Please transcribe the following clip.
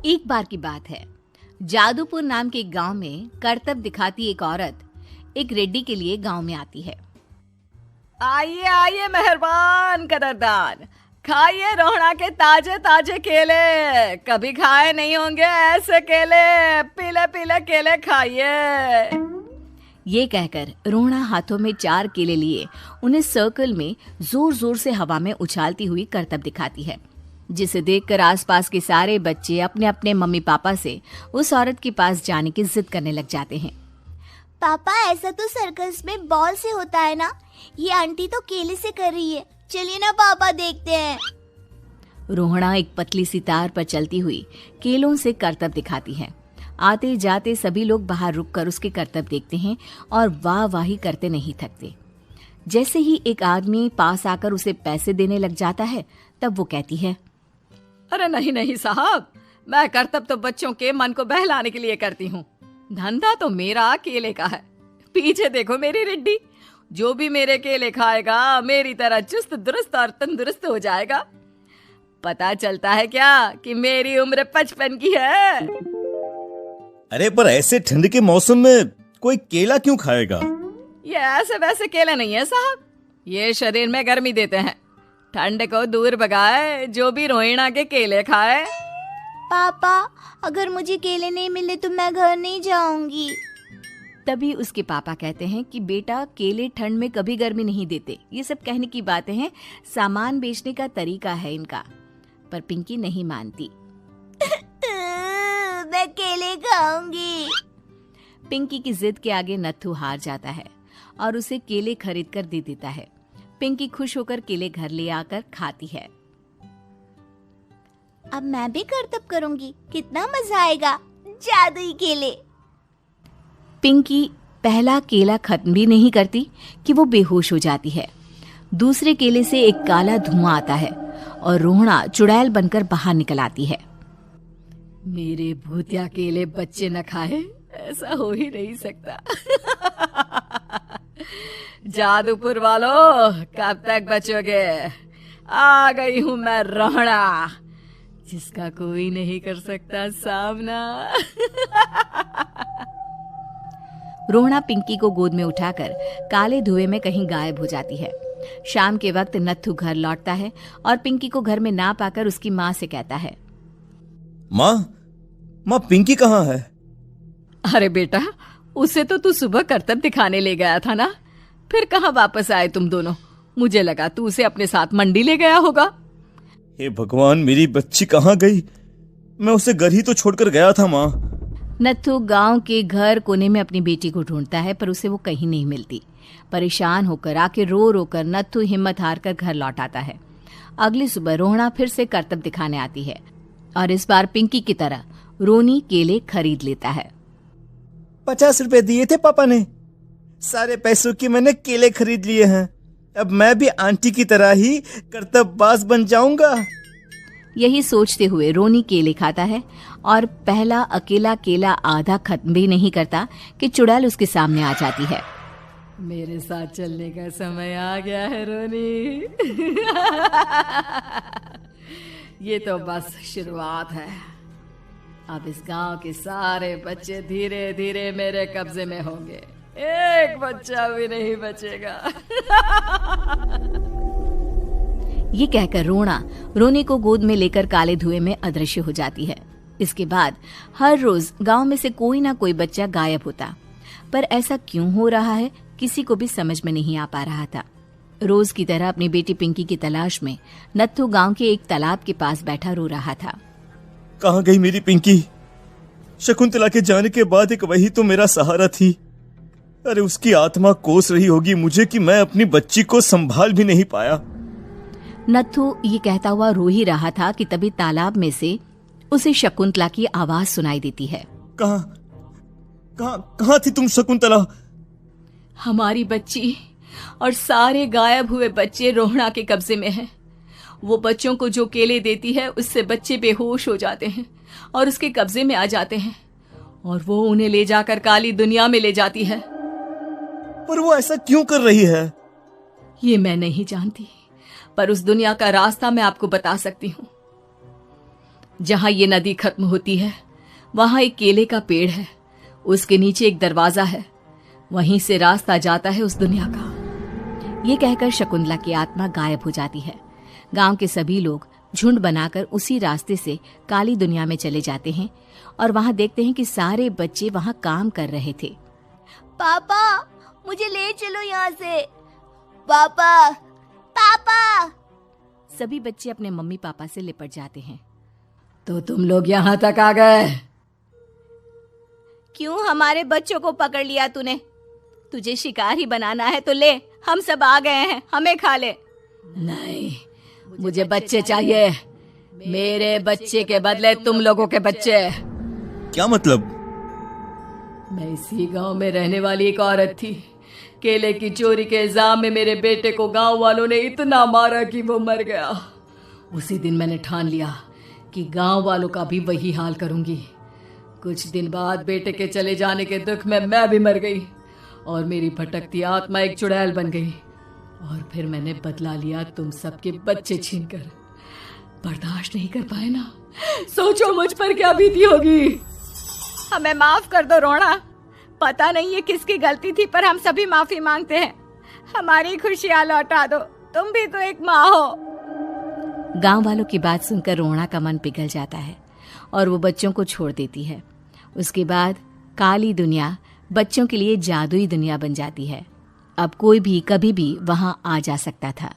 एक बार की बात है, जादूपुर नाम के एक गांव में करतब दिखाती एक औरत एक रेड्डी के लिए गांव में आती है। आइए आइए मेहरबान कदरदान, खाइए रोहड़ा के ताजे ताजे केले। कभी खाए नहीं होंगे ऐसे केले। पीले पीले केले खाइए। ये कहकर रोहड़ा हाथों में 4 केले लिए उन्हें सर्कल में जोर जोर से हवा में उछालती हुई करतब दिखाती है, जिसे देखकर आसपास के सारे बच्चे अपने अपने मम्मी पापा से उस औरत के पास जाने की जिद करने लग जाते हैं। पापा, ऐसा तो सर्कस में बॉल से होता है ना, ये आंटी तो केले से कर रही है। चलिए ना पापा, देखते हैं। रोहड़ा एक पतली सी तार पर चलती हुई केलों से करतब दिखाती है। आते जाते सभी लोग बाहर रुककर उसके करतब देखते हैं और वाह वाही करते नहीं थकते। जैसे ही एक आदमी पास आकर उसे पैसे देने लग जाता है, तब वो कहती है, अरे नहीं नहीं साहब, मैं करतब तो बच्चों के मन को बहलाने के लिए करती हूँ। धंधा तो मेरा केले का है। पीछे देखो मेरी रिड्डी, जो भी मेरे केले खाएगा मेरी तरह चुस्त दुरुस्त और तंदुरुस्त हो जाएगा। पता चलता है क्या कि मेरी उम्र 55 की है। अरे पर ऐसे ठंड के मौसम में कोई केला क्यों खाएगा? ये ऐसे वैसे केले नहीं है साहब, ये शरीर में गर्मी देते हैं। ठंड को दूर भगाए जो भी रोहिणा के केले खाए। पापा, अगर मुझे केले नहीं मिले तो मैं घर नहीं जाऊंगी। तभी उसके पापा कहते हैं कि बेटा, केले ठंड में कभी गर्मी नहीं देते। ये सब कहने की बातें हैं, सामान बेचने का तरीका है इनका। पर पिंकी नहीं मानती। मैं केले खाऊंगी। पिंकी की जिद के आगे नत्थू हार जाता है और उसे केले खरीद कर दे देता है। पिंकी खुश होकर केले घर ले आकर खाती है। अब मैं भी करतब करूंगी, कितना मजा आएगा। जादुई केले। पिंकी पहला केला खत्म भी नहीं करती कि वो बेहोश हो जाती है। दूसरे केले से एक काला धुआं आता है और रोहड़ा चुड़ैल बनकर बाहर निकल आती है। मेरे भूतिया केले बच्चे न खाए, ऐसा हो ही नहीं सकता। जादूपुर वालों, कब तक बचोगे? आ गई हूं मैं रोहड़ा, जिसका कोई नहीं कर सकता सामना। रोहड़ा पिंकी को गोद में उठाकर काले धुएं में कहीं गायब हो जाती है। शाम के वक्त नत्थू घर लौटता है और पिंकी को घर में ना पाकर उसकी माँ से कहता है, माँ पिंकी कहाँ है? अरे बेटा, उसे तो तू सुबह करतब दिखाने ले गया था ना, फिर कहाँ वापस आए तुम दोनों? मुझे लगा तू उसे अपने साथ मंडी ले गया होगा। हे भगवान, मेरी बच्ची कहाँ गई? मैं उसे घर ही तो छोड़कर गया था माँ। नत्थू गांव के घर कोने में अपनी बेटी को ढूंढता है, पर उसे वो कहीं नहीं मिलती। परेशान होकर आके रो रो कर नत्थू हिम्मत हार कर घर लौट आता है। अगली सुबह रोहड़ा फिर से करतब दिखाने आती है और इस बार पिंकी की तरह रोनी केले खरीद लेता है। 50 रुपए दिए थे पापा ने, सारे पैसों की मैंने केले खरीद लिए हैं। अब मैं भी आंटी की तरह ही करतबबाज बन जाऊंगा। यही सोचते हुए रोनी केले खाता है और पहला अकेला केला आधा खत्म भी नहीं करता कि चुड़ैल उसके सामने आ जाती है। मेरे साथ चलने का समय आ गया है रोनी। ये तो बस शुरुआत है। अब इस गांव के सारे बच्चे धीरे धीरे मेरे कब्जे में होंगे, एक बच्चा भी नहीं बचेगा। ये कहकर रोना रोनी को गोद में लेकर काले धुएं में अदृश्य हो जाती है। इसके बाद हर रोज गांव में से कोई ना कोई बच्चा गायब होता, पर ऐसा क्यों हो रहा है किसी को भी समझ में नहीं आ पा रहा था। रोज की तरह अपनी बेटी पिंकी की तलाश में नत्थू गांव के एक तालाब के पास बैठा रो रहा था। कहाँ गई मेरी पिंकी? शकुंतला के जाने के बाद एक वही तो मेरा सहारा थी। अरे उसकी आत्मा कोस रही होगी मुझे कि मैं अपनी बच्ची को संभाल भी नहीं पाया। नत्थू ये कहता हुआ रो ही रहा था कि तभी तालाब में से उसे शकुंतला की आवाज सुनाई देती है। कहाँ थी तुम शकुंतला? हमारी बच्ची और सारे गायब हुए बच्चे रोहड़ा के कब्जे में हैं। वो बच्चों को जो केले देती है उससे बच्चे बेहोश हो जाते हैं और उसके कब्जे में आ जाते हैं और वो उन्हें ले जाकर काली दुनिया में ले जाती है। पर वो ऐसा क्यों कर रही है? ये मैं नहीं जानती, पर उस दुनिया का रास्ता मैं आपको बता सकती हूँ। जहां ये नदी खत्म होती है वहां एक केले का पेड़ है, उसके नीचे एक दरवाजा है, वहीं से रास्ता जाता है उस दुनिया का। ये कहकर शकुंतला की आत्मा गायब हो जाती है। गांव के सभी लोग झुंड बनाकर उसी रास्ते से काली दुनिया में चले जाते हैं और वहां देखते हैं कि सारे बच्चे वहां काम कर रहे थे। पापा मुझे ले चलो यहाँ से। पापा पापा। सभी बच्चे अपने मम्मी पापा से लिपट जाते हैं। तो तुम लोग यहाँ तक आ गए? क्यों हमारे बच्चों को पकड़ लिया तूने? तुझे शिकार ही बनाना है तो ले, हम सब आ गए हैं, हमें खा ले। नहीं, मुझे बच्चे चाहिए, मेरे बच्चे के बदले तुम लोगों के बच्चे। क्या मतलब? मैं इसी गांव में रहने वाली एक औरत थी। केले की चोरी के इल्जाम में मेरे बेटे को गांव वालों ने इतना मारा कि वो मर गया। उसी दिन मैंने ठान लिया कि गांव वालों का भी वही हाल करूंगी। कुछ दिन बाद बेटे के चले जाने के दुख में मैं भी मर गई और मेरी भटकती आत्मा एक चुड़ैल बन गई। और फिर मैंने बदला लिया तुम सबके बच्चे छीनकर। बर्दाश्त नहीं कर पाए ना, सोचो मुझ पर क्या बीती होगी। हमें माफ कर दो रोना, पता नहीं ये किसकी गलती थी पर हम सभी माफी मांगते हैं। हमारी खुशियां लौटा दो, तुम भी तो एक माँ हो। गांव वालों की बात सुनकर रोना का मन पिघल जाता है और वो बच्चों को छोड़ देती है। उसके बाद काली दुनिया बच्चों के लिए जादुई दुनिया बन जाती है। अब कोई भी कभी भी वहां आ जा सकता था।